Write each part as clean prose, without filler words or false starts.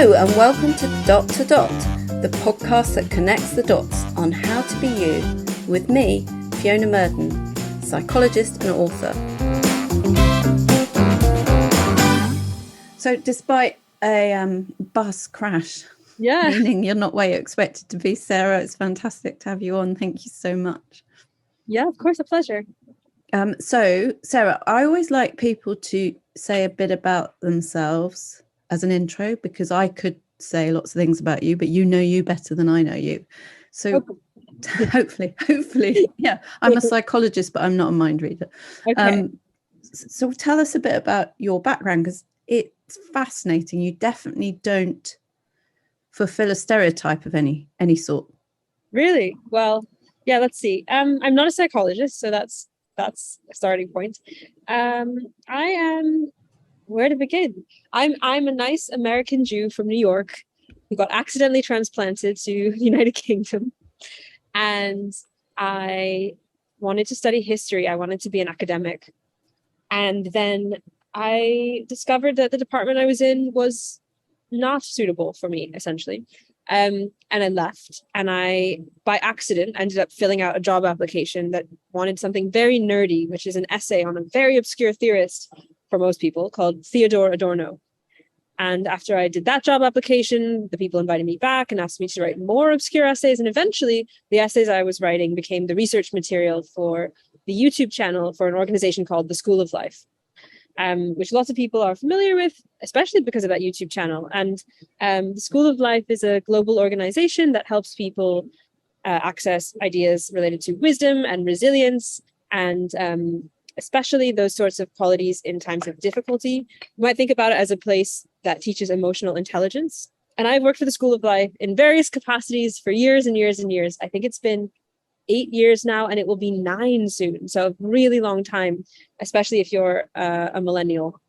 Hello and welcome to Dot, the podcast that connects the dots on how to be you, with me, Fiona Murden, psychologist and author. So despite a bus crash, meaning you're not where you expected to be, Sarah, it's fantastic to have you on. Thank you so much. Yeah, of course, a pleasure. So, Sarah, I always like people to say a bit about themselves as an intro, because I could say lots of things about you, but you know you better than I know you. So hopefully, yeah, I'm a psychologist, but I'm not a mind reader. Okay. So tell us a bit about your background, because it's fascinating. You definitely don't fulfill a stereotype of any sort. Really? Well, yeah, let's see. I'm not a psychologist, so that's a starting point. I am, where to begin? I'm a nice American Jew from New York who got accidentally transplanted to the United Kingdom. And I wanted to study history. I wanted to be an academic. And then I discovered that the department I was in was not suitable for me, essentially. And I left, and I, by accident, ended up filling out a job application that wanted something very nerdy, which is an essay on a very obscure theorist for most people called Theodore Adorno. And after I did that job application, the people invited me back and asked me to write more obscure essays. And eventually the essays I was writing became the research material for the YouTube channel for an organization called the School of Life. Which lots of people are familiar with, especially because of that YouTube channel. And the School of Life is a global organization that helps people access ideas related to wisdom and resilience, and especially those sorts of qualities in times of difficulty. You might think about it as a place that teaches emotional intelligence. And I've worked for the School of Life in various capacities for years and years and years. I think it's been 8 years now, and it will be 9 soon. So a really long time, especially if you're a millennial.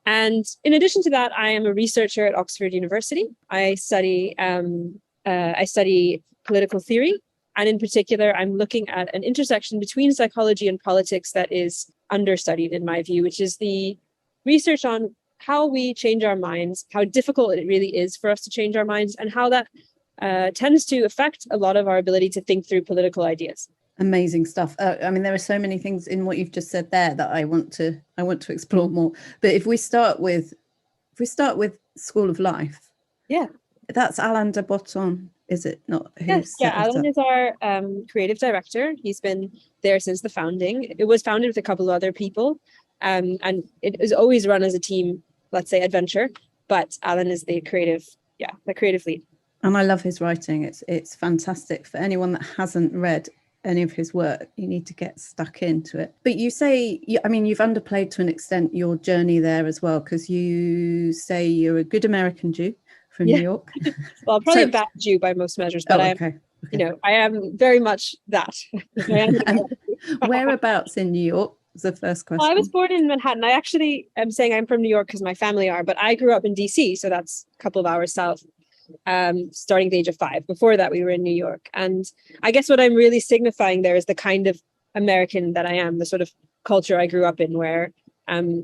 And in addition to that, I am a researcher at Oxford University. I study political theory. And in particular, I'm looking at an intersection between psychology and politics that is understudied, in my view, which is the research on how we change our minds, how difficult it really is for us to change our minds, and how that tends to affect a lot of our ability to think through political ideas. Amazing stuff. I mean, there are so many things in what you've just said there that I want to explore more. But if we start with School of Life, that's Alain de Botton, is it not? Yes, Alain is our creative director. He's been there since the founding. It was founded with a couple of other people, and it is always run as a team, let's say, adventure. But Alain is the creative lead. And I love his writing. It's fantastic. For anyone that hasn't read any of his work, you need to get stuck into it. But you say, I mean, you've underplayed to an extent your journey there as well, because you say you're a good American Jew from New York. Well, probably a bad Jew by most measures, but I am very much that. Whereabouts in New York was the first question? Well, I was born in Manhattan. I actually am saying I'm from New York because my family are, but I grew up in DC, so that's a couple of hours south. Starting at the age of 5. Before that, we were in New York. And I guess what I'm really signifying there is the kind of American that I am, the sort of culture I grew up in, where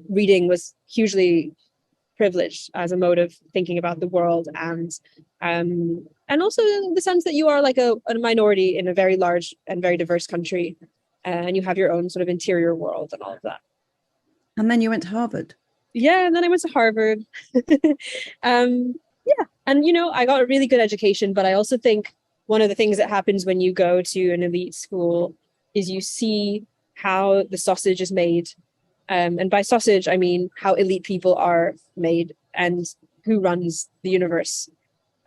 reading was hugely privileged as a mode of thinking about the world, and also the sense that you are like a minority in a very large and very diverse country, and you have your own sort of interior world and all of that. And then you went to Harvard. Yeah, and then I went to Harvard. And, I got a really good education, but I also think one of the things that happens when you go to an elite school is you see how the sausage is made. And by sausage, I mean how elite people are made and who runs the universe,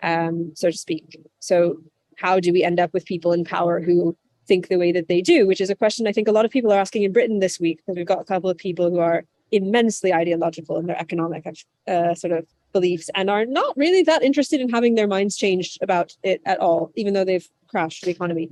so to speak. So how do we end up with people in power who think the way that they do, which is a question I think a lot of people are asking in Britain this week, because we've got a couple of people who are immensely ideological in their economic sort of beliefs and are not really that interested in having their minds changed about it at all, even though they've crashed the economy.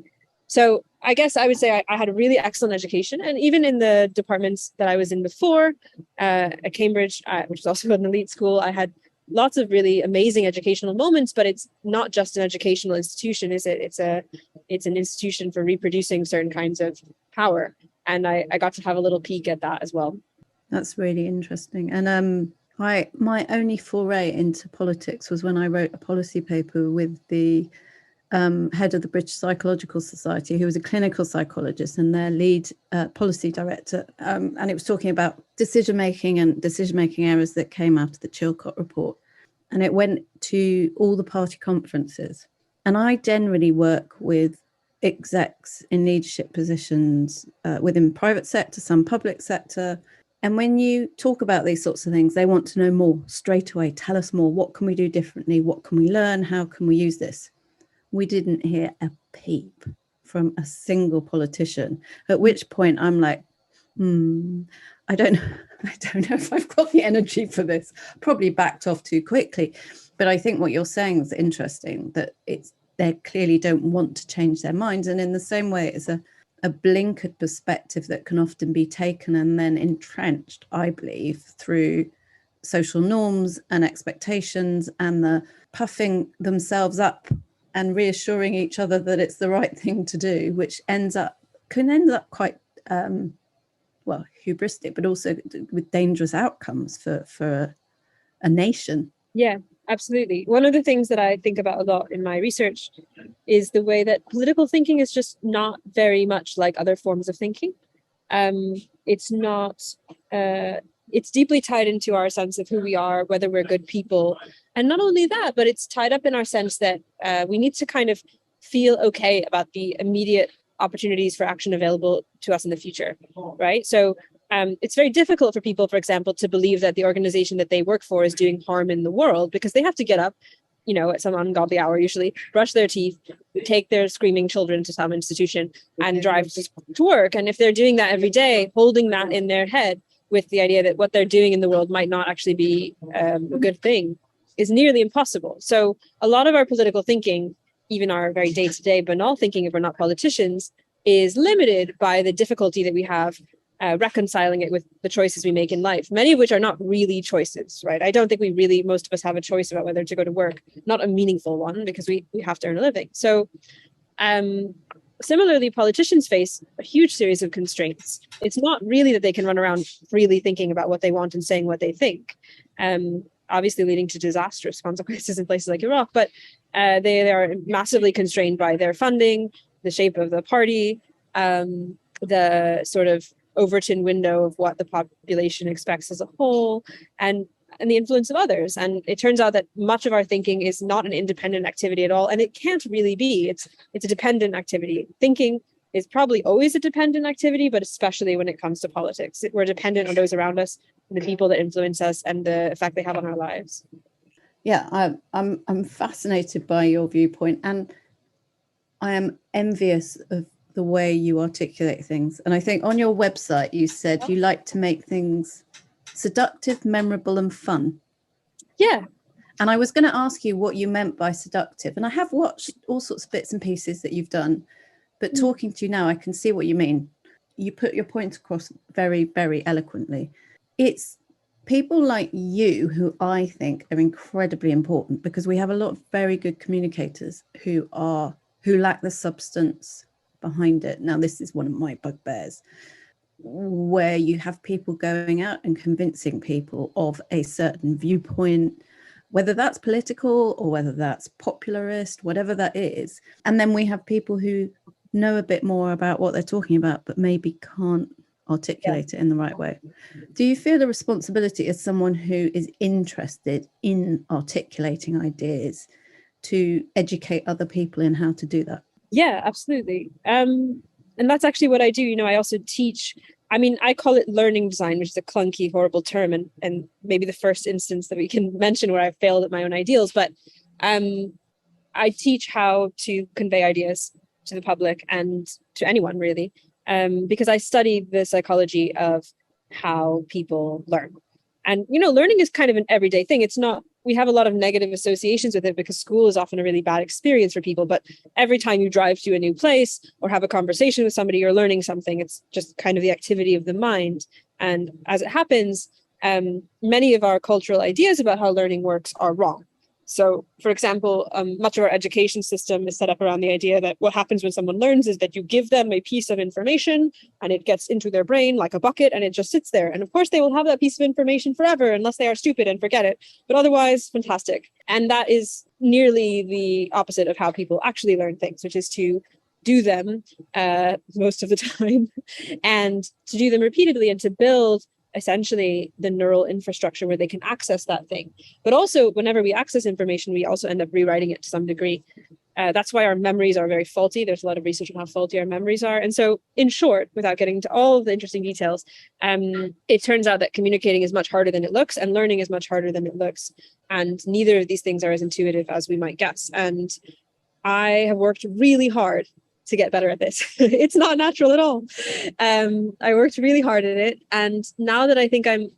So I guess I would say I had a really excellent education. And even in the departments that I was in before, at Cambridge, which is also an elite school, I had lots of really amazing educational moments, but it's not just an educational institution, is it? It's an institution for reproducing certain kinds of power. And I got to have a little peek at that as well. That's really interesting. And My only foray into politics was when I wrote a policy paper with the head of the British Psychological Society, who was a clinical psychologist and their lead policy director. And it was talking about decision-making and decision-making errors that came out of the Chilcot report. And it went to all the party conferences. And I generally work with execs in leadership positions within private sector, some public sector. And when you talk about these sorts of things, they want to know more straight away. Tell us more. What can we do differently? What can we learn? How can we use this? We didn't hear a peep from a single politician, at which point I'm like, I don't know if I've got the energy for this. Probably backed off too quickly. But I think what you're saying is interesting, that they clearly don't want to change their minds. And in the same way, it's a blinkered perspective that can often be taken and then entrenched, I believe, through social norms and expectations and the puffing themselves up and reassuring each other that it's the right thing to do, which can end up quite hubristic, but also with dangerous outcomes for a nation. Yeah, absolutely. One of the things that I think about a lot in my research is the way that political thinking is just not very much like other forms of thinking. It's deeply tied into our sense of who we are, whether we're good people. And not only that, but it's tied up in our sense that we need to kind of feel okay about the immediate opportunities for action available to us in the future, right? So it's very difficult for people, for example, to believe that the organization that they work for is doing harm in the world, because they have to get up, at some ungodly hour, usually brush their teeth, take their screaming children to some institution and drive to work. And if they're doing that every day, holding that in their head with the idea that what they're doing in the world might not actually be a good thing is nearly impossible. So a lot of our political thinking, even our very day-to-day banal thinking if we're not politicians, is limited by the difficulty that we have reconciling it with the choices we make in life, many of which are not really choices, right? I don't think most of us have a choice about whether to go to work, not a meaningful one, because we have to earn a living. So similarly, politicians face a huge series of constraints. It's not really that they can run around freely thinking about what they want and saying what they think, obviously leading to disastrous consequences in places like Iraq, but they are massively constrained by their funding, the shape of the party, the sort of Overton window of what the population expects as a whole, and the influence of others. And it turns out that much of our thinking is not an independent activity at all, and it can't really be. It's a dependent activity. Thinking is probably always a dependent activity, but especially when it comes to politics. We're dependent on those around us, the people that influence us, and the effect they have on our lives. Yeah, I'm fascinated by your viewpoint, and I am envious of the way you articulate things. And I think on your website you said you like to make things seductive, memorable, and fun. Yeah. And I was going to ask you what you meant by seductive, and I have watched all sorts of bits and pieces that you've done, but talking to you now, I can see what you mean. You put your point across very, very eloquently. It's people like you who I think are incredibly important, because we have a lot of very good communicators who lack the substance behind it. Now, this is one of my bugbears, where you have people going out and convincing people of a certain viewpoint, whether that's political or whether that's popularist, whatever that is. And then we have people who know a bit more about what they're talking about, but maybe can't articulate it in the right way. Do you feel a responsibility as someone who is interested in articulating ideas to educate other people in how to do that? Yeah, absolutely. And that's actually what I do. I also teach. I call it learning design, which is a clunky, horrible term, and maybe the first instance that we can mention where I failed at my own ideals. But I teach how to convey ideas to the public and to anyone, really, because I study the psychology of how people learn. And, learning is kind of an everyday thing. It's not, we have a lot of negative associations with it because school is often a really bad experience for people. But every time you drive to a new place or have a conversation with somebody, you're learning something. It's just kind of the activity of the mind. And as it happens, many of our cultural ideas about how learning works are wrong. So, for example, much of our education system is set up around the idea that what happens when someone learns is that you give them a piece of information and it gets into their brain like a bucket and it just sits there. And of course, they will have that piece of information forever unless they are stupid and forget it. But otherwise, fantastic. And that is nearly the opposite of how people actually learn things, which is to do them most of the time and to do them repeatedly and to build essentially the neural infrastructure where they can access that thing. But also, whenever we access information, we also end up rewriting it to some degree. That's why our memories are very faulty. There's a lot of research on how faulty our memories are. And so, in short, without getting into all of the interesting details, it turns out that communicating is much harder than it looks and learning is much harder than it looks. And neither of these things are as intuitive as we might guess. And I have worked really hard to get better at this. It's not natural at all. I worked really hard at it. And now that I think I'm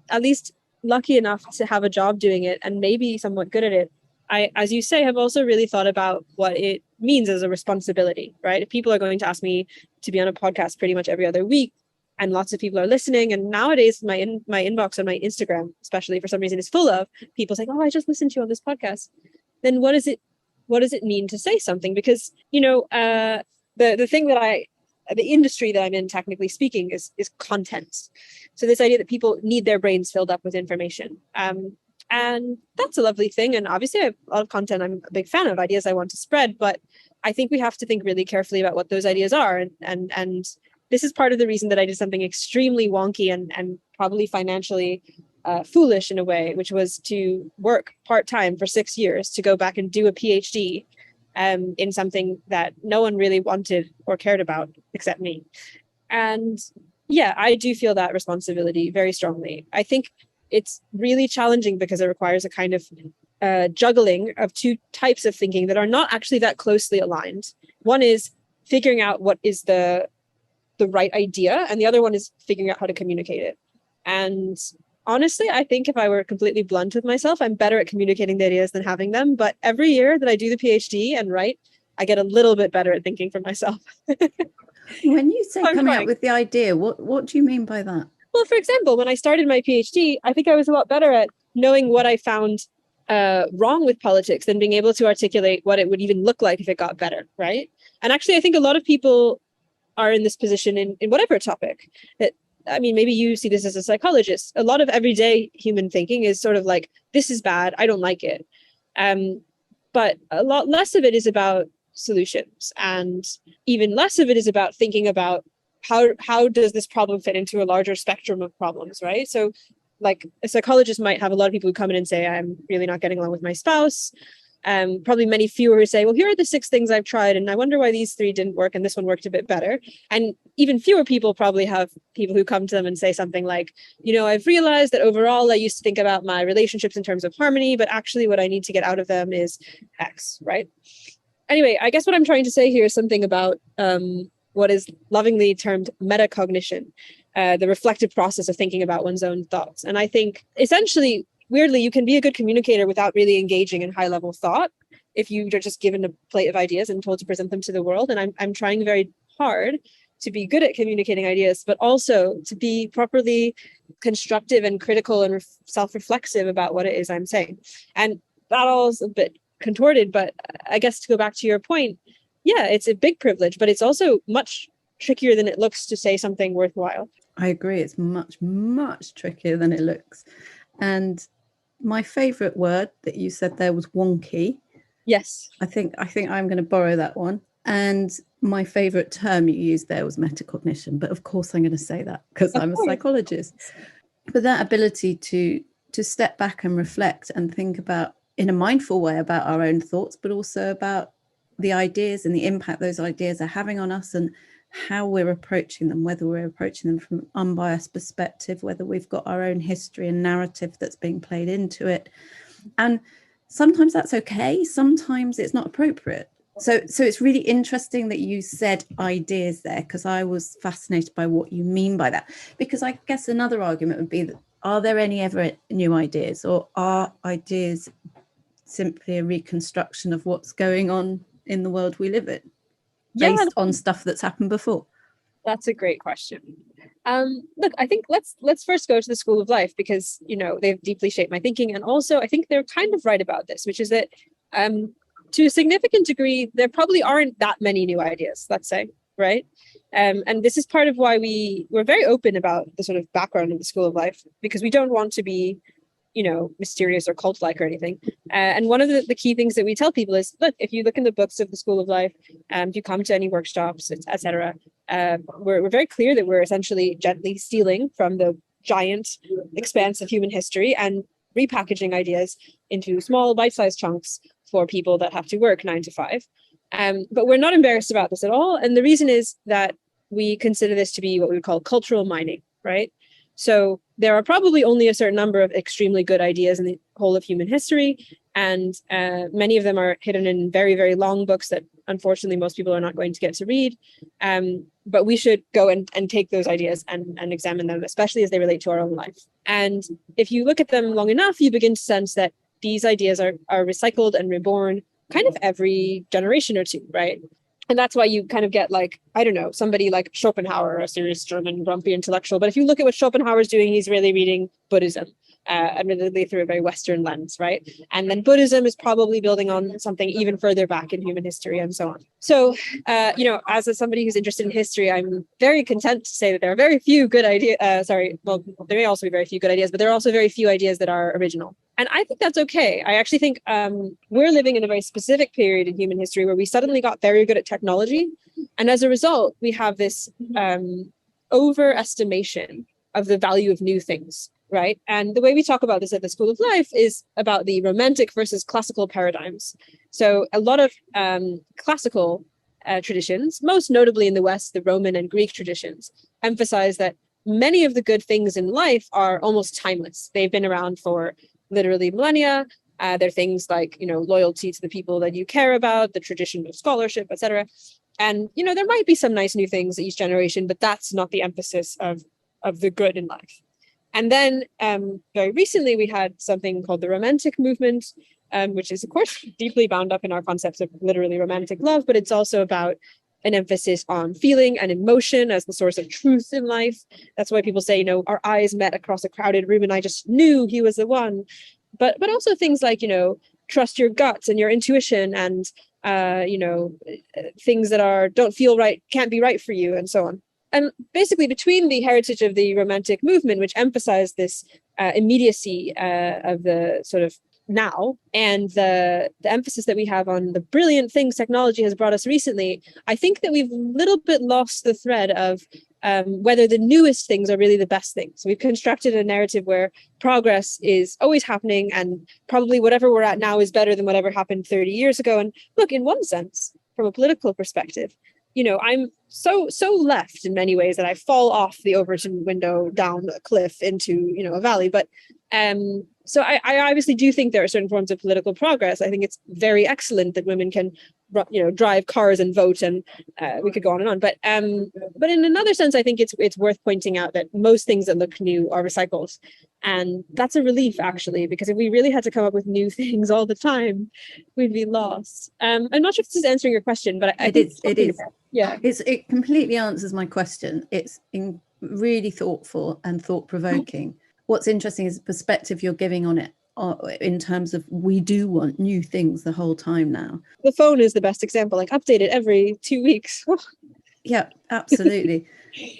at least lucky enough to have a job doing it and maybe somewhat good at it, I, as you say, have also really thought about what it means as a responsibility, right? If people are going to ask me to be on a podcast pretty much every other week, and lots of people are listening, and nowadays my inbox on my Instagram, especially for some reason, is full of people saying, "Oh, I just listened to you on this podcast." Then what does it mean to say something? Because, the thing that the industry that I'm in, technically speaking, is content. So this idea that people need their brains filled up with information. And that's a lovely thing. And obviously I have a lot of content I'm a big fan of, ideas I want to spread, but I think we have to think really carefully about what those ideas are. And this is part of the reason that I did something extremely wonky and probably financially foolish in a way, which was to work part-time for 6 years to go back and do a PhD in something that no one really wanted or cared about except me. And yeah, I do feel that responsibility very strongly. I think it's really challenging because it requires a kind of juggling of two types of thinking that are not actually that closely aligned. One is figuring out what is the right idea, and the other one is figuring out how to communicate it. And honestly, I think if I were completely blunt with myself, I'm better at communicating the ideas than having them. But every year that I do the PhD and write, I get a little bit better at thinking for myself. When you say coming up with the idea, what do you mean by that? Well, for example, when I started my PhD, I think I was a lot better at knowing what I found wrong with politics than being able to articulate what it would even look like if it got better, right? And actually, I think a lot of people are in this position in whatever topic. That, I mean, maybe you see this as a psychologist. A lot of everyday human thinking is sort of like, this is bad, I don't like it. But a lot less of it is about solutions, and even less of it is about thinking about how does this problem fit into a larger spectrum of problems, right? So like a psychologist might have a lot of people who come in and say, I'm really not getting along with my spouse. Probably many fewer who say, well, here are the 6 things I've tried, and I wonder why these 3 didn't work and this one worked a bit better. And even fewer people probably have people who come to them and say something like, I've realized that overall I used to think about my relationships in terms of harmony, but actually what I need to get out of them is X, right? Anyway, I guess what I'm trying to say here is something about what is lovingly termed metacognition, the reflective process of thinking about one's own thoughts. And I think essentially, weirdly, you can be a good communicator without really engaging in high level thought if you are just given a plate of ideas and told to present them to the world. And I'm trying very hard to be good at communicating ideas, but also to be properly constructive and critical and self-reflexive about what it is I'm saying. And that all is a bit contorted, but I guess to go back to your point, yeah, it's a big privilege, but it's also much trickier than it looks to say something worthwhile. I agree. It's much, much trickier than it looks. And my favorite word that you said there was wonky. Yes. I think I'm going to borrow that one. And my favorite term you used there was metacognition. But of course I'm going to say that because I'm a psychologist. But that ability to step back and reflect and think about in a mindful way about our own thoughts, but also about the ideas and the impact those ideas are having on us and how we're approaching them, whether we're approaching them from an unbiased perspective, whether we've got our own history and narrative that's being played into it. And sometimes that's okay, sometimes it's not appropriate. So it's really interesting that you said ideas there, because I was fascinated by what you mean by that. Because I guess another argument would be that, are there any ever new ideas, or are ideas simply a reconstruction of what's going on in the world we live in, based on stuff that's happened before? That's a great question. Look, I think let's first go to the School of Life, because they've deeply shaped my thinking, and also I think they're kind of right about this, which is that to a significant degree there probably aren't that many new ideas, let's say, right? And this is part of why we're very open about the sort of background of the School of Life, because we don't want to be mysterious or cult-like or anything. And one of the key things that we tell people is, look, if you look in the books of the School of Life, if you come to any workshops, etc., we're very clear that we're essentially gently stealing from the giant expanse of human history and repackaging ideas into small bite-sized chunks for people that have to work 9 to 5. But we're not embarrassed about this at all. And the reason is that we consider this to be what we would call cultural mining, right? So there are probably only a certain number of extremely good ideas in the whole of human history, and many of them are hidden in very, very long books that unfortunately most people are not going to get to read. But we should go and take those ideas and examine them, especially as they relate to our own life. And if you look at them long enough, you begin to sense that these ideas are recycled and reborn kind of every generation or two, right? And that's why you kind of get, like, I don't know, somebody like Schopenhauer, a serious German grumpy intellectual. But if you look at what Schopenhauer's doing, he's really reading Buddhism, admittedly through a very Western lens, right? And then Buddhism is probably building on something even further back in human history and so on. So, as somebody who's interested in history, I'm very content to say that there are very few good ideas. Well, there may also be very few good ideas, but there are also very few ideas that are original. And I think that's okay. I actually think we're living in a very specific period in human history where we suddenly got very good at technology. And as a result, we have this overestimation of the value of new things, right? And the way we talk about this at the School of Life is about the romantic versus classical paradigms. So a lot of classical traditions, most notably in the West, the Roman and Greek traditions, emphasize that many of the good things in life are almost timeless. They've been around for literally millennia. They're things like, loyalty to the people that you care about, the tradition of scholarship, etc. And, there might be some nice new things each generation, but that's not the emphasis of the good in life. And then very recently, we had something called the Romantic movement, which is, of course, deeply bound up in our concepts of literally romantic love, but it's also about an emphasis on feeling and emotion as the source of truth in life. That's why people say, our eyes met across a crowded room and I just knew he was the one. But also things like, trust your guts and your intuition, and, things that don't feel right, can't be right for you, and so on. And basically, between the heritage of the Romantic movement, which emphasized this immediacy of the sort of now, and the emphasis that we have on the brilliant things technology has brought us recently, I think that we've a little bit lost the thread of whether the newest things are really the best things. We've constructed a narrative where progress is always happening, and probably whatever we're at now is better than whatever happened 30 years ago. And look, in one sense, from a political perspective, I'm so left in many ways that I fall off the Overton window down a cliff into, a valley. But so I obviously do think there are certain forms of political progress. I think it's very excellent that women can, drive cars and vote, and we could go on and on. But in another sense, I think it's worth pointing out that most things that look new are recycled, and that's a relief, actually, because if we really had to come up with new things all the time, we'd be lost. I'm not sure if this is answering your question, but I think it is. Yeah, it completely answers my question. It's really thoughtful and thought-provoking. What's interesting is the perspective you're giving on it, in terms of we do want new things the whole time now. The phone is the best example, like update it every 2 weeks. Yeah, absolutely.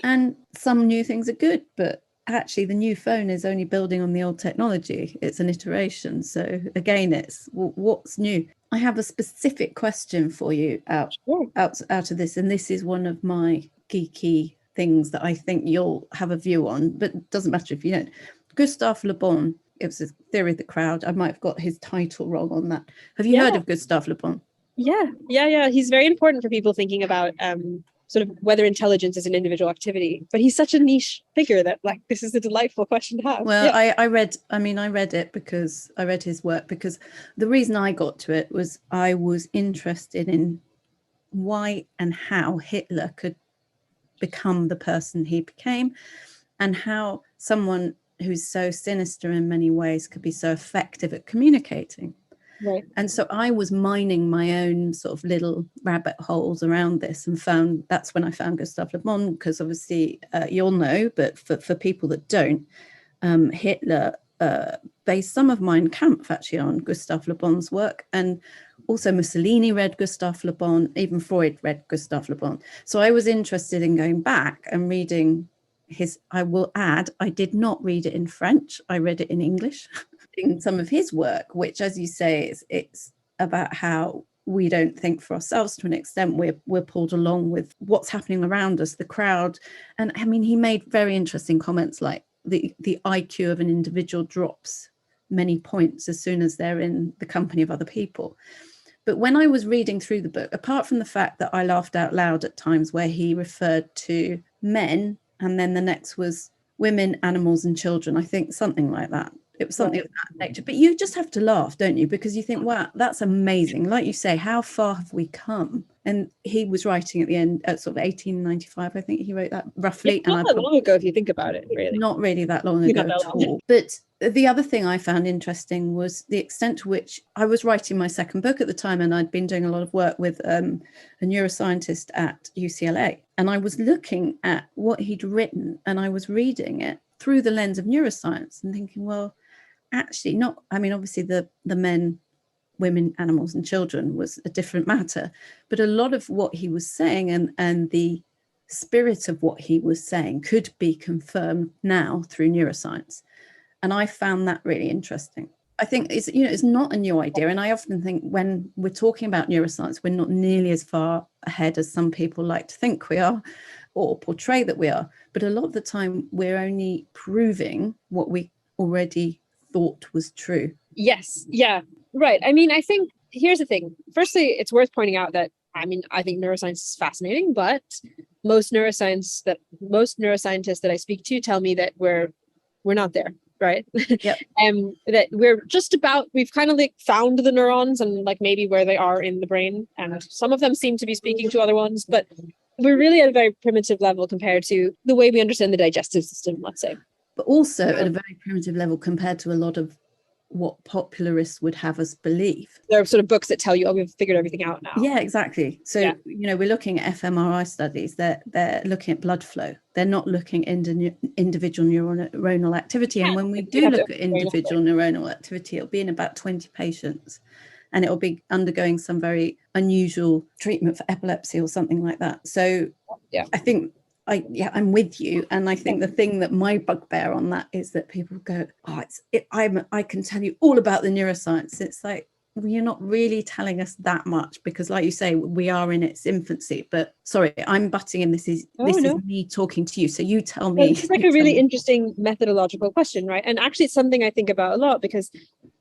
And some new things are good, but actually the new phone is only building on the old technology. It's an iteration. So again, it's what's new. I have a specific question for you out of this, and this is one of my geeky things that I think you'll have a view on, but it doesn't matter if you don't. Gustave Le Bon, it was a theory of the crowd. I might have got his title wrong on that. Have you heard of Gustave Le Bon? Yeah. He's very important for people thinking about sort of whether intelligence is an individual activity. But he's such a niche figure that, like, this is a delightful question to have. Well, yeah. I read it because I read his work, because the reason I got to it was I was interested in why and how Hitler could become the person he became, and how someone who's so sinister in many ways could be so effective at communicating. Right. And so I was mining my own sort of little rabbit holes around this, and that's when I found Gustave Le Bon, because obviously you'll know, but for people that don't, Hitler based some of Mein Kampf actually on Gustave Le Bon's work, and also Mussolini read Gustave Le Bon, even Freud read Gustave Le Bon. So I was interested in going back and reading his, I will add, I did not read it in French, I read it in English, in some of his work, which, as you say, it's about how we don't think for ourselves to an extent. We're pulled along with what's happening around us, the crowd. And I mean, he made very interesting comments like the IQ of an individual drops many points as soon as they're in the company of other people. But when I was reading through the book, apart from the fact that I laughed out loud at times where he referred to men, and then the next was women, animals, and children, I think something like that. It was something of that nature. But you just have to laugh, don't you? Because you think, wow, that's amazing. Like you say, how far have we come? And he was writing at the end, at sort of 1895, I think he wrote that roughly. It's not that long ago, if you think about it, really. Not really that long ago at all. But the other thing I found interesting was the extent to which I was writing my second book at the time, and I'd been doing a lot of work with a neuroscientist at UCLA. And I was looking at what he'd written, and I was reading it through the lens of neuroscience and thinking, well, actually not, I mean, obviously the men, women, animals, and children was a different matter, but a lot of what he was saying and the spirit of what he was saying could be confirmed now through neuroscience. And I found that really interesting. I think it's not a new idea. And I often think when we're talking about neuroscience, we're not nearly as far ahead as some people like to think we are or portray that we are. But a lot of the time, we're only proving what we already thought was true. Yes. Yeah. Right. I mean, I think here's the thing. Firstly, it's worth pointing out that, I mean, I think neuroscience is fascinating, but most neuroscientists that I speak to tell me that we're not there. Right. Yep. That we've kind of like found the neurons and like maybe where they are in the brain. And some of them seem to be speaking to other ones, but we're really at a very primitive level compared to the way we understand the digestive system, let's say. But also at a very primitive level compared to a lot of what popularists would have us believe. There are sort of books that tell you, oh, we've figured everything out now. Yeah, exactly. So, we're looking at fMRI studies. They're looking at blood flow. They're not looking at individual neuronal activity. And when we do look at individual neuronal activity, it'll be in about 20 patients. And it'll be undergoing some very unusual treatment for epilepsy or something like that. So I think I'm with you. And I think the thing that my bugbear on that is that people go, I can tell you all about the neuroscience. It's like, well, you're not really telling us that much because, like you say, we are in its infancy. But sorry, I'm butting in. This is me talking to you. So you tell me. It's like a really interesting methodological question, right? And actually, it's something I think about a lot because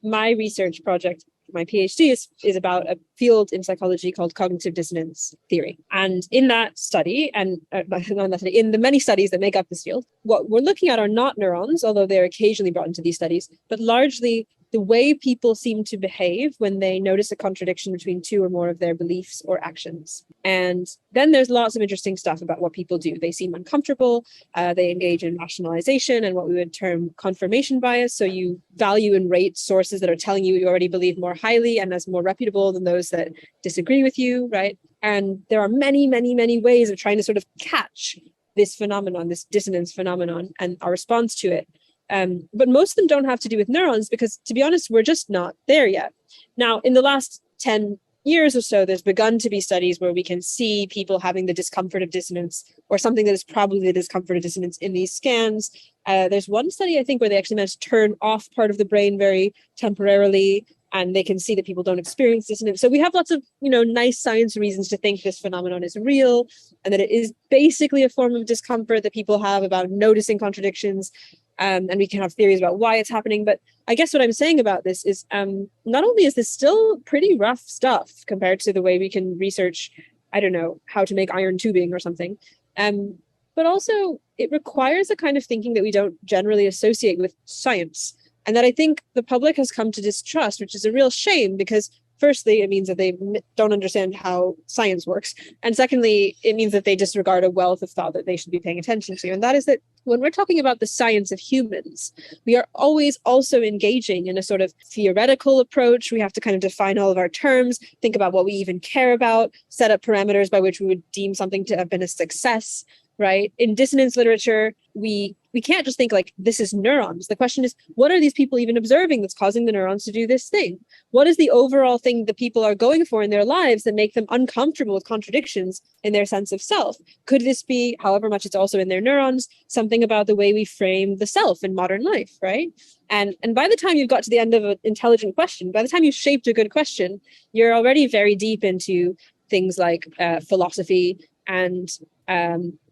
my research project, my PhD is about a field in psychology called cognitive dissonance theory. And in that study, and in the many studies that make up this field, what we're looking at are not neurons, although they're occasionally brought into these studies, but largely the way people seem to behave when they notice a contradiction between two or more of their beliefs or actions. And then there's lots of interesting stuff about what people do. They seem uncomfortable, they engage in rationalization and what we would term confirmation bias. So you value and rate sources that are telling you already believe more highly and as more reputable than those that disagree with you, right? And there are many, many, many ways of trying to sort of catch this phenomenon, this dissonance phenomenon, and our response to it. But most of them don't have to do with neurons because, to be honest, we're just not there yet. Now, in the last 10 years or so, there's begun to be studies where we can see people having the discomfort of dissonance or something that is probably the discomfort of dissonance in these scans. There's one study, I think, where they actually managed to turn off part of the brain very temporarily, and they can see that people don't experience dissonance. So we have lots of, nice science reasons to think this phenomenon is real and that it is basically a form of discomfort that people have about noticing contradictions. And we can have theories about why it's happening. But I guess what I'm saying about this is not only is this still pretty rough stuff compared to the way we can research, I don't know, how to make iron tubing or something, but also it requires a kind of thinking that we don't generally associate with science. And that I think the public has come to distrust, which is a real shame because firstly, it means that they don't understand how science works. And secondly, it means that they disregard a wealth of thought that they should be paying attention to. And that is that when we're talking about the science of humans, we are always also engaging in a sort of theoretical approach. We have to kind of define all of our terms, think about what we even care about, set up parameters by which we would deem something to have been a success, right? In dissonance literature, we can't just think like, this is neurons. The question is, what are these people even observing that's causing the neurons to do this thing? What is the overall thing that people are going for in their lives that make them uncomfortable with contradictions in their sense of self? Could this be, however much it's also in their neurons, something about the way we frame the self in modern life, right? And by the time you've got to the end of an intelligent question, by the time you've shaped a good question, you're already very deep into things like philosophy and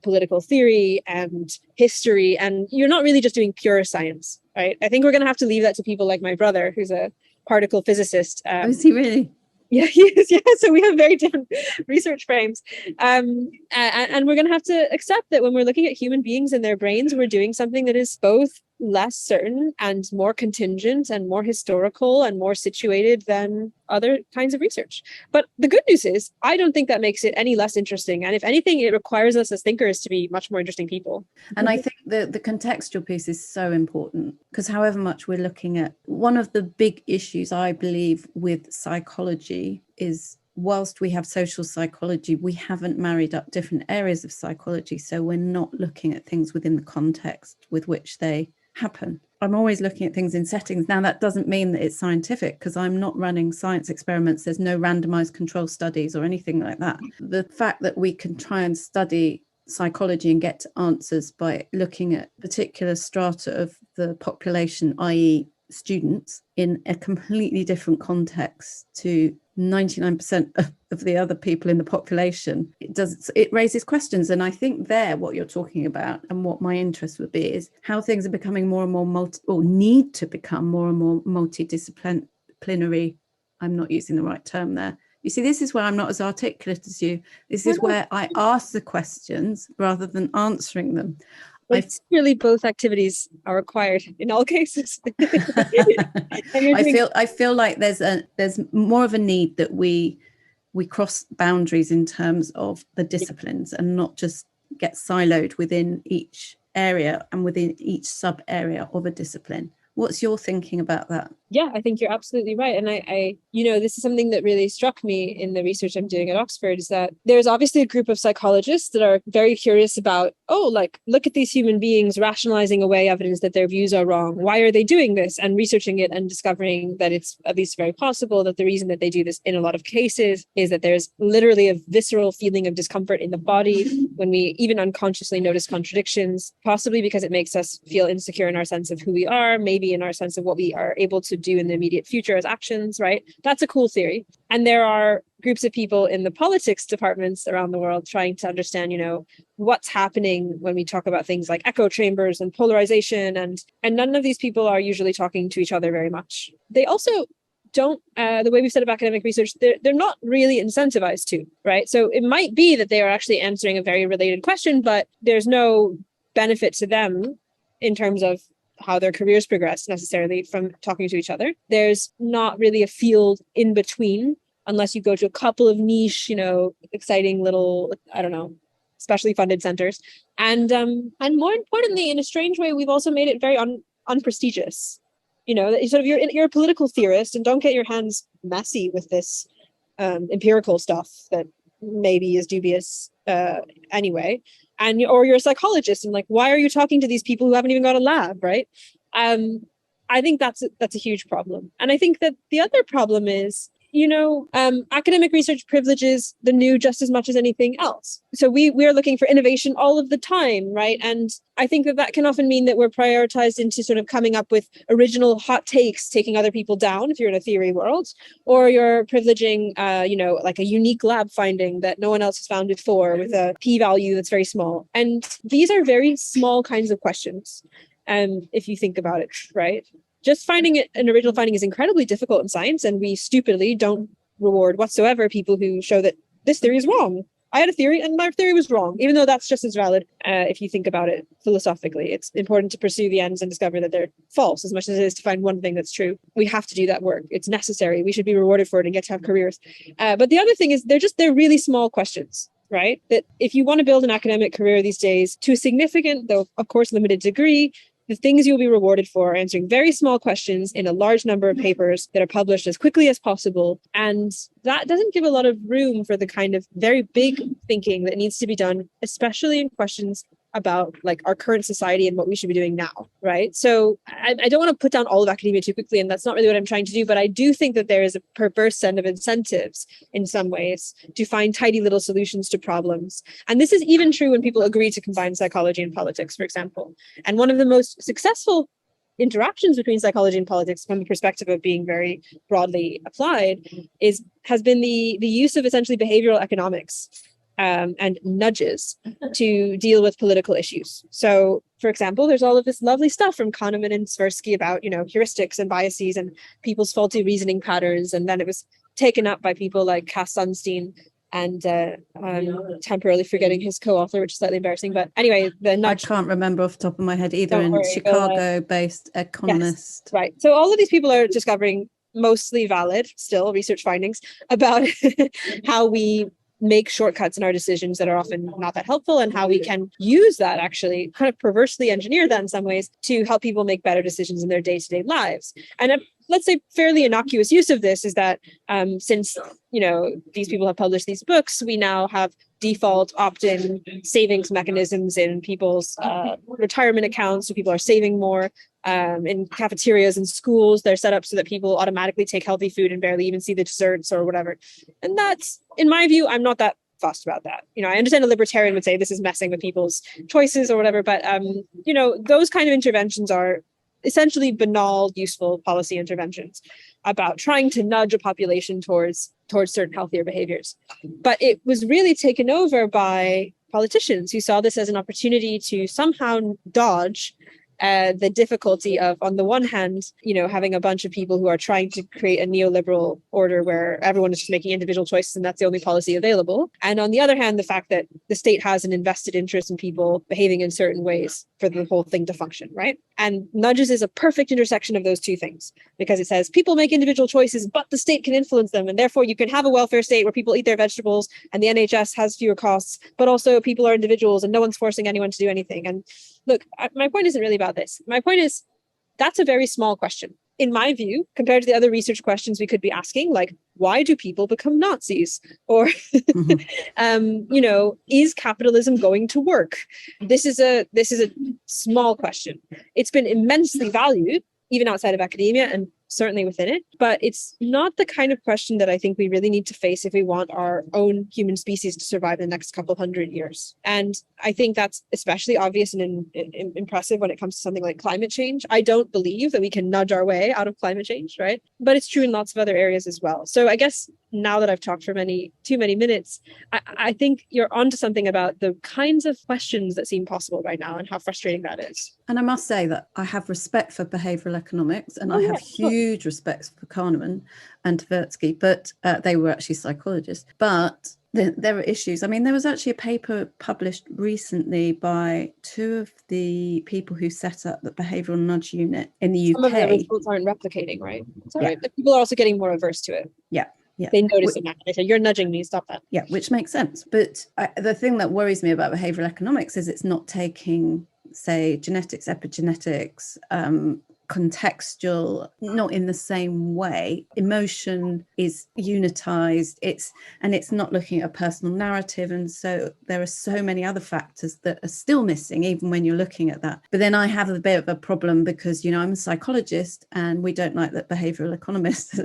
political theory and history, and you're not really just doing pure science, right? I think we're going to have to leave that to people like my brother, who's a particle physicist. Is he really? Yeah, he is. Yeah, so we have very different research frames, and we're going to have to accept that when we're looking at human beings and their brains, we're doing something that is both less certain and more contingent and more historical and more situated than other kinds of research. But the good news is, I don't think that makes it any less interesting. And if anything, it requires us as thinkers to be much more interesting people. And I think the contextual piece is so important, because however much we're looking at, one of the big issues I believe with psychology is, whilst we have social psychology, we haven't married up different areas of psychology. So we're not looking at things within the context with which they happen. I'm always looking at things in settings. Now, that doesn't mean that it's scientific, because I'm not running science experiments. There's no randomized control studies or anything like that. The fact that we can try and study psychology and get to answers by looking at particular strata of the population, i.e. students, in a completely different context to 99% of the other people in the population, it raises questions. And I think what you're talking about, and what my interest would be, is how things are becoming more and more need to become more and more multidisciplinary. I'm not using the right term there. You see, this is where I'm not as articulate as you. This is where I ask the questions rather than answering them. Really, both activities are required in all cases. I feel like there's more of a need that we cross boundaries in terms of the disciplines, and not just get siloed within each area and within each sub area of a discipline. What's your thinking about that? Yeah, I think you're absolutely right. And I this is something that really struck me in the research I'm doing at Oxford, is that there's obviously a group of psychologists that are very curious about, look at these human beings rationalizing away evidence that their views are wrong. Why are they doing this? And researching it and discovering that it's at least very possible that the reason that they do this in a lot of cases is that there's literally a visceral feeling of discomfort in the body when we even unconsciously notice contradictions, possibly because it makes us feel insecure in our sense of who we are, maybe in our sense of what we are able to do in the immediate future as actions, right? That's a cool theory. And there are groups of people in the politics departments around the world trying to understand, what's happening when we talk about things like echo chambers and polarization. And none of these people are usually talking to each other very much. They also don't, the way we've set up academic research, they're not really incentivized to, right? So it might be that they are actually answering a very related question, but there's no benefit to them in terms of how their careers progress necessarily from talking to each other. There's not really a field in between, unless you go to a couple of niche, exciting little, specially funded centers. And more importantly, in a strange way, we've also made it very unprestigious. You're a political theorist, and don't get your hands messy with this empirical stuff that maybe is dubious anyway. Or you're a psychologist, and why are you talking to these people who haven't even got a lab, right? I think that's a huge problem. And I think that the other problem is, academic research privileges the new just as much as anything else. So we are looking for innovation all of the time, right? And I think that can often mean that we're prioritized into sort of coming up with original hot takes, taking other people down if you're in a theory world, or you're privileging, like a unique lab finding that no one else has found before with a p-value that's very small. And these are very small kinds of questions. And if you think about it, right? Just finding an original finding is incredibly difficult in science, and we stupidly don't reward whatsoever people who show that this theory is wrong. I had a theory and my theory was wrong, even though that's just as valid if you think about it philosophically. It's important to pursue the ends and discover that they're false as much as it is to find one thing that's true. We have to do that work. It's necessary. We should be rewarded for it and get to have careers. But the other thing is they're really small questions, right? That if you want to build an academic career these days to a significant, though of course limited degree, the things you'll be rewarded for are answering very small questions in a large number of papers that are published as quickly as possible. And that doesn't give a lot of room for the kind of very big thinking that needs to be done, especially in questions about like our current society and what we should be doing now, right? So I don't want to put down all of academia too quickly, and that's not really what I'm trying to do, but I do think that there is a perverse set of incentives in some ways to find tidy little solutions to problems. And this is even true when people agree to combine psychology and politics, for example. And one of the most successful interactions between psychology and politics from the perspective of being very broadly applied has been the use of essentially behavioral economics and nudges to deal with political issues. So, for example, there's all of this lovely stuff from Kahneman and Tversky about, heuristics and biases and people's faulty reasoning patterns. And then it was taken up by people like Cass Sunstein and I'm temporarily forgetting his co-author, which is slightly embarrassing. But anyway, I can't remember off the top of my head either. Don't in worry, Chicago-based economist. Yes, right. So all of these people are discovering mostly valid, still research findings about how we make shortcuts in our decisions that are often not that helpful, and how we can use that, actually kind of perversely engineer that in some ways to help people make better decisions in their day-to-day lives. And let's say fairly innocuous use of this is that since these people have published these books, we now have default opt-in savings mechanisms in people's retirement accounts, so people are saving more. In cafeterias and schools, they're set up so that people automatically take healthy food and barely even see the desserts or whatever. And that's, in my view, I'm not that fussed about that. I understand a libertarian would say this is messing with people's choices or whatever, but those kind of interventions are essentially banal, useful policy interventions about trying to nudge a population towards certain healthier behaviors. But it was really taken over by politicians who saw this as an opportunity to somehow dodge the difficulty of, on the one hand, having a bunch of people who are trying to create a neoliberal order where everyone is just making individual choices and that's the only policy available. And on the other hand, the fact that the state has an invested interest in people behaving in certain ways for the whole thing to function, right? And nudges is a perfect intersection of those two things, because it says people make individual choices, but the state can influence them. And therefore you can have a welfare state where people eat their vegetables and the NHS has fewer costs, but also people are individuals and no one's forcing anyone to do anything. And look, my point isn't really about this. My point is that's a very small question, in my view, compared to the other research questions we could be asking, like, why do people become Nazis? Or, is capitalism going to work? This is a small question. It's been immensely valued, even outside of academia and certainly within it, but it's not the kind of question that I think we really need to face if we want our own human species to survive the next couple hundred years. And I think that's especially obvious and impressive when it comes to something like climate change. I don't believe that we can nudge our way out of climate change, right? But it's true in lots of other areas as well. So I guess now that I've talked for too many minutes, I think you're onto something about the kinds of questions that seem possible right now and how frustrating that is. And I must say that I have respect for behavioral economics, and I have huge respect for Kahneman and Tversky, but they were actually psychologists. But there are issues. I mean, there was actually a paper published recently by two of the people who set up the behavioural nudge unit in the UK. Some of the results aren't replicating, right? Sorry, yeah. People are also getting more averse to it. Yeah. Yeah. They notice it now. They say, you're nudging me, stop that. Yeah, which makes sense. But the thing that worries me about behavioural economics is it's not taking, say, genetics, epigenetics, contextual, not in the same way. Emotion is unitized, it's not looking at a personal narrative, and so there are so many other factors that are still missing even when you're looking at that. But then I have a bit of a problem because I'm a psychologist, and we don't like that behavioral economists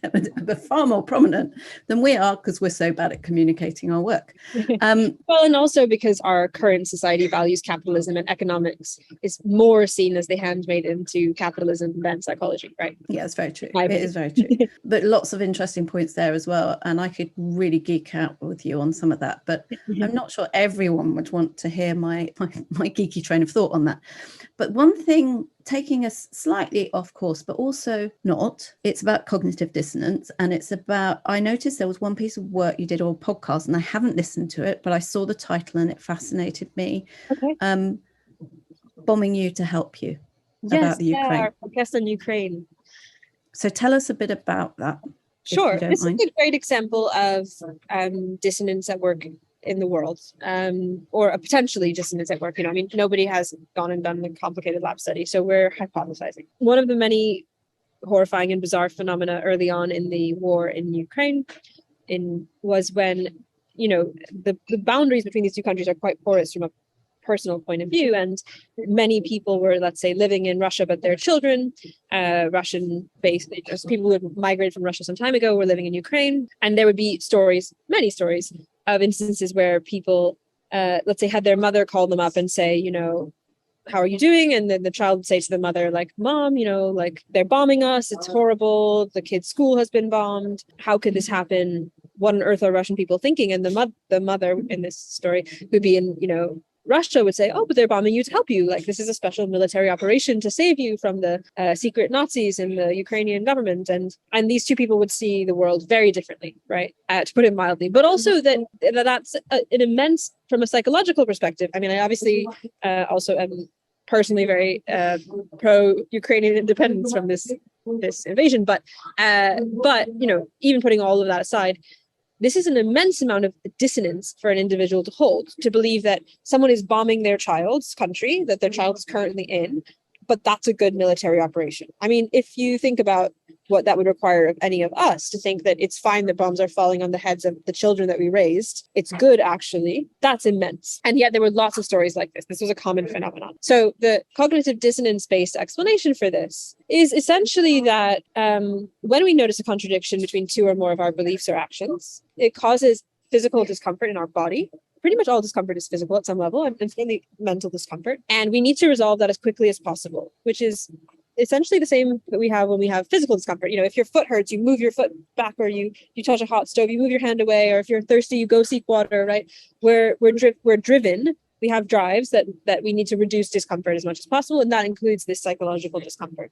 are far more prominent than we are because we're so bad at communicating our work. Well, and also because our current society values capitalism, and economics is more seen as the handmaid into capitalism than psychology, right? Yeah, it's very true. It is very true. But lots of interesting points there as well. And I could really geek out with you on some of that. But I'm not sure everyone would want to hear my geeky train of thought on that. But one thing taking us slightly off course, but also not. It's about cognitive dissonance. And it's about, I noticed there was one piece of work you did or podcast, and I haven't listened to it, but I saw the title and it fascinated me. Okay. Bombing You to Help You, Yes, about the Ukraine. our podcast on Ukraine. So tell us a bit about that. Sure. This is a great example of dissonance at work in the world, or a potentially dissonance at work. I mean, nobody has gone and done the complicated lab study, so we're hypothesizing. One of the many horrifying and bizarre phenomena early on in the war in Ukraine was when, the boundaries between these two countries are quite porous from a personal point of view, and many people were, let's say, living in Russia, but their children, Russian-based people who had migrated from Russia some time ago, were living in Ukraine, and there would be many stories of instances where people, let's say, had their mother call them up and say, how are you doing? And then the child would say to the mother, like, Mom, like, they're bombing us. It's horrible. The kid's school has been bombed. How could this happen? What on earth are Russian people thinking? And the mother in this story, who'd be in, Russia, would say, oh, but they're bombing you to help you. Like, this is a special military operation to save you from the secret Nazis in the Ukrainian government. And these two people would see the world very differently, right? To put it mildly. But also that's an immense, from a psychological perspective. I mean, I obviously also am personally very pro-Ukrainian independence from this invasion. But even putting all of that aside, this is an immense amount of dissonance for an individual to hold, to believe that someone is bombing their child's country, that their child is currently in, but that's a good military operation. I mean, if you think about what that would require of any of us, to think that it's fine that bombs are falling on the heads of the children that we raised, it's good, actually, that's immense. And yet there were lots of stories like this. This was a common phenomenon. So the cognitive dissonance-based explanation for this is essentially that when we notice a contradiction between two or more of our beliefs or actions, it causes physical discomfort in our body. Pretty much all discomfort is physical at some level, and mainly mental discomfort. And we need to resolve that as quickly as possible, which is essentially the same that we have when we have physical discomfort. If your foot hurts, you move your foot back, or you touch a hot stove, you move your hand away, or if you're thirsty, you go seek water, right? We're driven. We have drives that we need to reduce discomfort as much as possible, and that includes this psychological discomfort.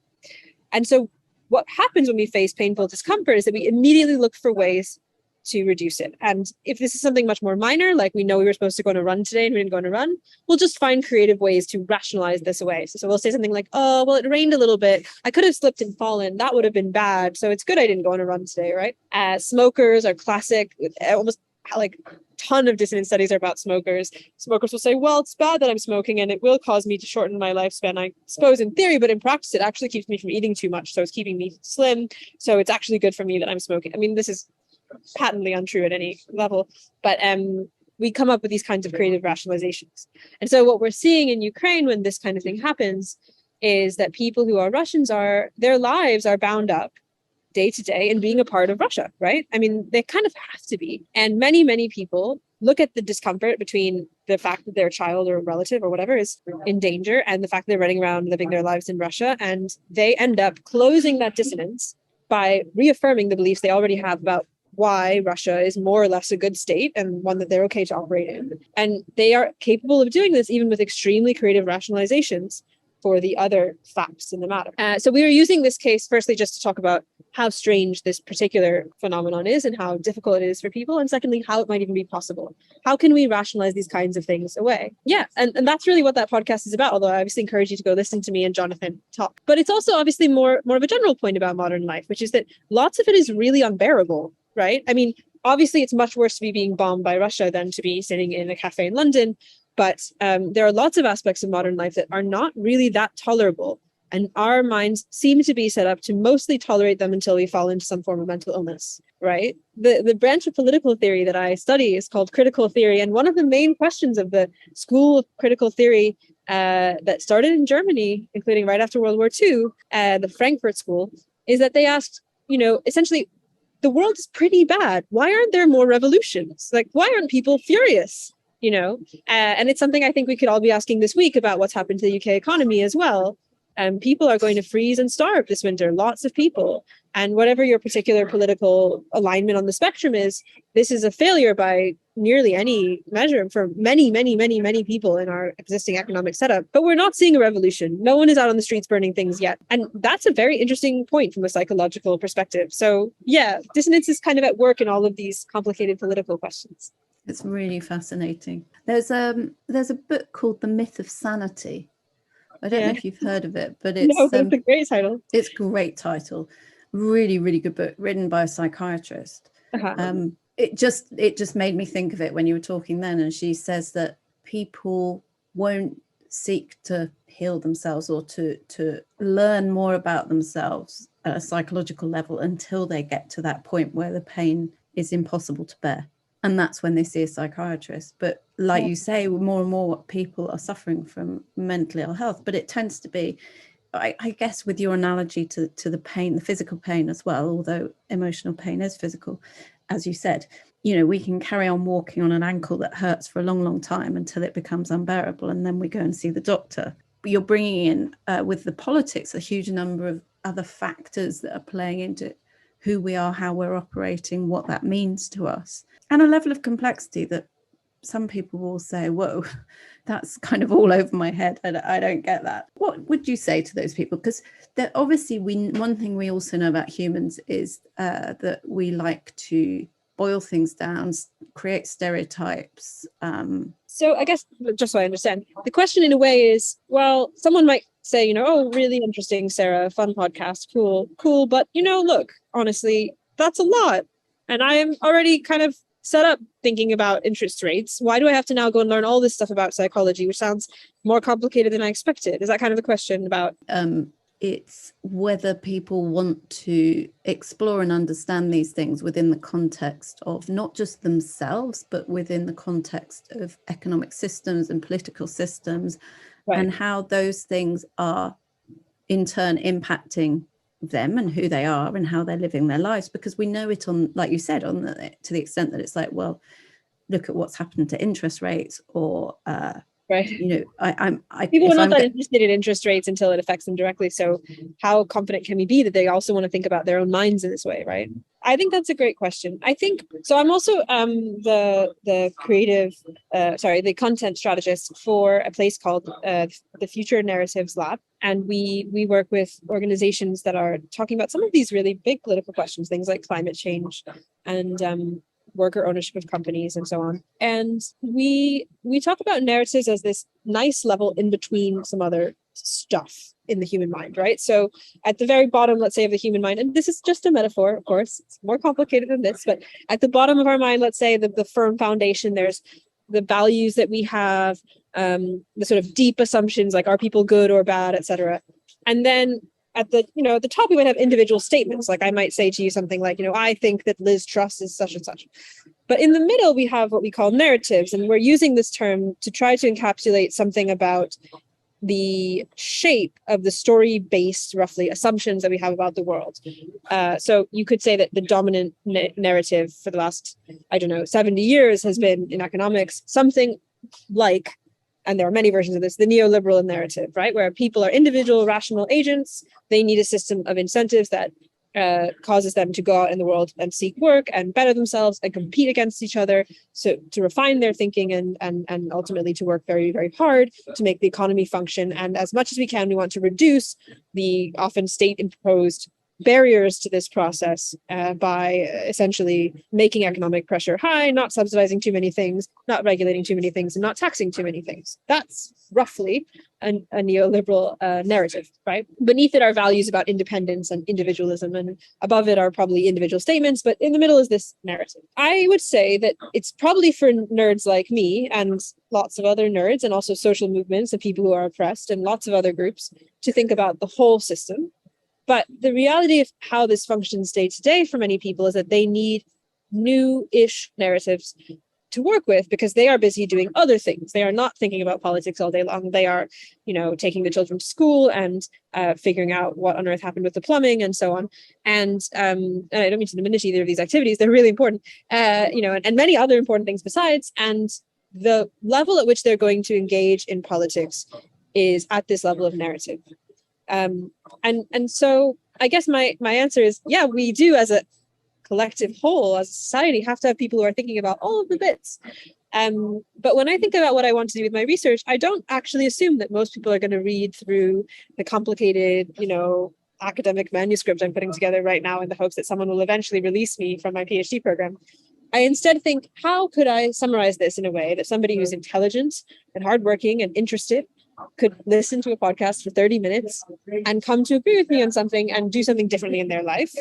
And so what happens when we face painful discomfort is that we immediately look for ways to reduce it. And if this is something much more minor, like we know we were supposed to go on a run today and we didn't go on a run, we'll just find creative ways to rationalize this away. So we'll say something like, oh, well, it rained a little bit. I could have slipped and fallen. That would have been bad. So it's good I didn't go on a run today, right? Smokers are classic. Almost like a ton of dissonant studies are about smokers. Smokers will say, well, it's bad that I'm smoking and it will cause me to shorten my lifespan. I suppose in theory, but in practice, it actually keeps me from eating too much. So it's keeping me slim. So it's actually good for me that I'm smoking. I mean, this is patently untrue at any level, but we come up with these kinds of creative rationalizations. And so what we're seeing in Ukraine when this kind of thing happens is that people who are Russians their lives are bound up day to day in being a part of Russia, right? I mean, they kind of have to be. And many, many people look at the discomfort between the fact that their child or relative or whatever is in danger and the fact that they're running around living their lives in Russia, and they end up closing that dissonance by reaffirming the beliefs they already have about why Russia is more or less a good state and one that they're okay to operate in. And they are capable of doing this even with extremely creative rationalizations for the other facts in the matter. So we were using this case firstly just to talk about how strange this particular phenomenon is and how difficult it is for people, and secondly, how it might even be possible. How can we rationalize these kinds of things away? Yeah, and that's really what that podcast is about, although I obviously encourage you to go listen to me and Jonathan talk. But it's also obviously more of a general point about modern life, which is that lots of it is really unbearable, right? I mean, obviously it's much worse to be being bombed by Russia than to be sitting in a cafe in London, but there are lots of aspects of modern life that are not really that tolerable. And our minds seem to be set up to mostly tolerate them until we fall into some form of mental illness, right? The branch of political theory that I study is called critical theory. And one of the main questions of the school of critical theory that started in Germany, including right after World War II, the Frankfurt School, is that they asked, essentially, the world is pretty bad. Why aren't there more revolutions? Like, why aren't people furious? And it's something I think we could all be asking this week about what's happened to the UK economy as well. People are going to freeze and starve this winter, lots of people. And whatever your particular political alignment on the spectrum is, this is a failure by nearly any measure for many, many, many, many people in our existing economic setup. But we're not seeing a revolution. No one is out on the streets burning things yet. And that's a very interesting point from a psychological perspective. So yeah, dissonance is kind of at work in all of these complicated political questions. It's really fascinating. There's a book called The Myth of Sanity. I don't know if you've heard of it, but it's no, but it's a great title. It's a great title. Really, really good book written by a psychiatrist. It just made me think of it when you were talking then. And she says that people won't seek to heal themselves or to learn more about themselves at a psychological level until they get to that point where the pain is impossible to bear. And that's when they see a psychiatrist. But like you say, more and more people are suffering from mental ill health. But it tends to be, I guess, with your analogy to the pain, the physical pain as well, although emotional pain is physical, as you said, we can carry on walking on an ankle that hurts for a long, long time until it becomes unbearable. And then we go and see the doctor. But you're bringing in, with the politics, a huge number of other factors that are playing into who we are, how we're operating, what that means to us, and a level of complexity that some people will say, whoa, that's kind of all over my head. I don't get that. What would you say to those people? Because obviously one thing we also know about humans is that we like to boil things down, create stereotypes. So I guess, just so I understand, the question in a way is, well, someone might say, oh, really interesting, Sarah, fun podcast, cool. But, look, honestly, that's a lot. And I am already kind of set up thinking about interest rates. Why do I have to now go and learn all this stuff about psychology, which sounds more complicated than I expected? Is that kind of the question about? It's whether people want to explore and understand these things within the context of not just themselves, but within the context of economic systems and political systems, right, and how those things are in turn impacting them and who they are and how they're living their lives. Because we know it on, like you said, to the extent that it's like, well, look at what's happened to interest rates, or right. People are not that interested in interest rates until it affects them directly. So how confident can we be that they also want to think about their own minds in this way, right? I think that's a great question. I think so. I'm also the content strategist for a place called the Future Narratives Lab, and we work with organizations that are talking about some of these really big political questions, things like climate change and worker ownership of companies and so on. And we talk about narratives as this nice level in between some other stuff in the human mind, right? So at the very bottom, let's say, of the human mind, and this is just a metaphor, of course, it's more complicated than this, but at the bottom of our mind, let's say the firm foundation, there's the values that we have, the sort of deep assumptions, like are people good or bad, etc. And then at the top, we might have individual statements. Like I might say to you something like, I think that Liz Truss is such and such. But in the middle, we have what we call narratives. And we're using this term to try to encapsulate something about the shape of the story-based, roughly, assumptions that we have about the world. So you could say that the dominant narrative for the last, 70 years has been in economics, something like, and there are many versions of this, the neoliberal narrative, right? Where people are individual, rational agents. They need a system of incentives that causes them to go out in the world and seek work and better themselves and compete against each other. So to refine their thinking and ultimately to work very, very hard to make the economy function. And as much as we can, we want to reduce the often state-imposed barriers to this process by essentially making economic pressure high, not subsidizing too many things, not regulating too many things, and not taxing too many things. That's roughly a neoliberal narrative, right? Beneath it are values about independence and individualism, and above it are probably individual statements, but in the middle is this narrative. I would say that it's probably for nerds like me and lots of other nerds, and also social movements and people who are oppressed and lots of other groups, to think about the whole system. But the reality of how this functions day to day for many people is that they need new-ish narratives to work with because they are busy doing other things. They are not thinking about politics all day long. They are, taking the children to school and figuring out what on earth happened with the plumbing and so on. And I don't mean to diminish either of these activities. They're really important, and many other important things besides. And the level at which they're going to engage in politics is at this level of narrative. And so I guess my answer is, yeah, we do as a collective whole, as a society, have to have people who are thinking about all of the bits. But when I think about what I want to do with my research, I don't actually assume that most people are going to read through the complicated, academic manuscript I'm putting together right now in the hopes that someone will eventually release me from my PhD program. I instead think, how could I summarize this in a way that somebody who's intelligent and hardworking and interested could listen to a podcast for 30 minutes and come to agree with me on something and do something differently in their life?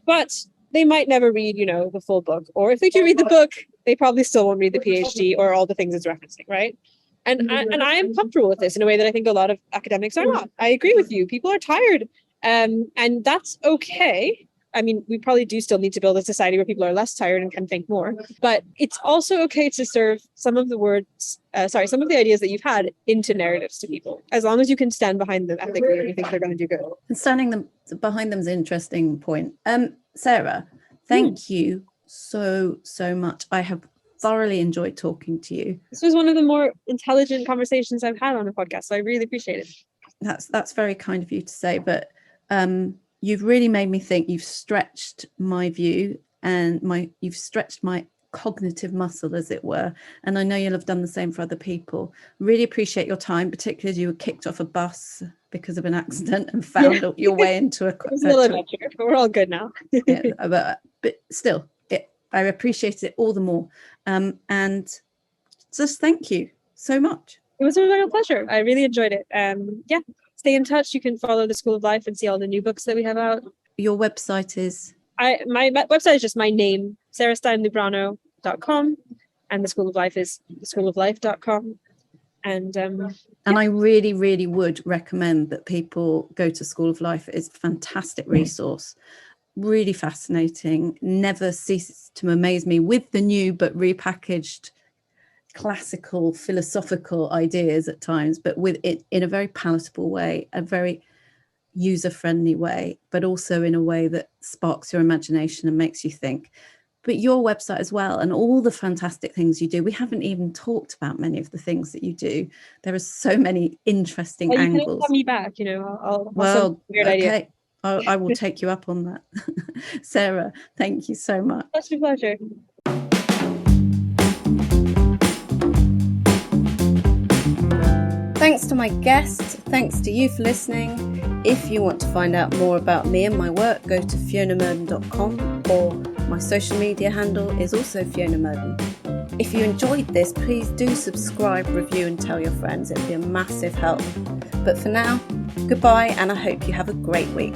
But they might never read, the full book. Or if they do read the book, they probably still won't read the PhD or all the things it's referencing, right? And I am comfortable with this in a way that I think a lot of academics are not. I agree with you. People are tired. And that's okay. I mean, we probably do still need to build a society where people are less tired and can think more. But it's also okay to serve some of the ideas that you've had into narratives to people, as long as you can stand behind them ethically and you think they're going to do good. And standing behind them is an interesting point. Sarah, thank you so much. I have thoroughly enjoyed talking to you. This was one of the more intelligent conversations I've had on a podcast, so I really appreciate it. That's very kind of you to say, but you've really made me think. You've stretched my view and you've stretched my cognitive muscle, as it were, and I know you'll have done the same for other people. Really appreciate your time, particularly as you were kicked off a bus because of an accident and found your way into a little adventure, but we're all good now. but still, I appreciate it all the more, and just thank you so much. It was a real pleasure. I really enjoyed it. Stay in touch. You can follow the School of Life and see all the new books that we have out. Your website is? My website is just my name, sarahsteinlubrano.com, and the School of Life is theschooloflife.com. And I really, really would recommend that people go to School of Life. It's a fantastic resource, really fascinating, never ceases to amaze me with the new but repackaged classical philosophical ideas at times, but with it in a very palatable way, a very user-friendly way, but also in a way that sparks your imagination and makes you think. But your website as well, and all the fantastic things you do. We haven't even talked about many of the things that you do. There are so many interesting angles. You can call me back, I'll weird idea. I will take you up on that. Sarah, thank you so much. That's a pleasure. Thanks to my guests. Thanks to you for listening. If you want to find out more about me and my work, go to fionamurden.com, or my social media handle is also Fiona Murden. If you enjoyed this, please do subscribe, review and tell your friends. It'd be a massive help. But for now, goodbye, and I hope you have a great week.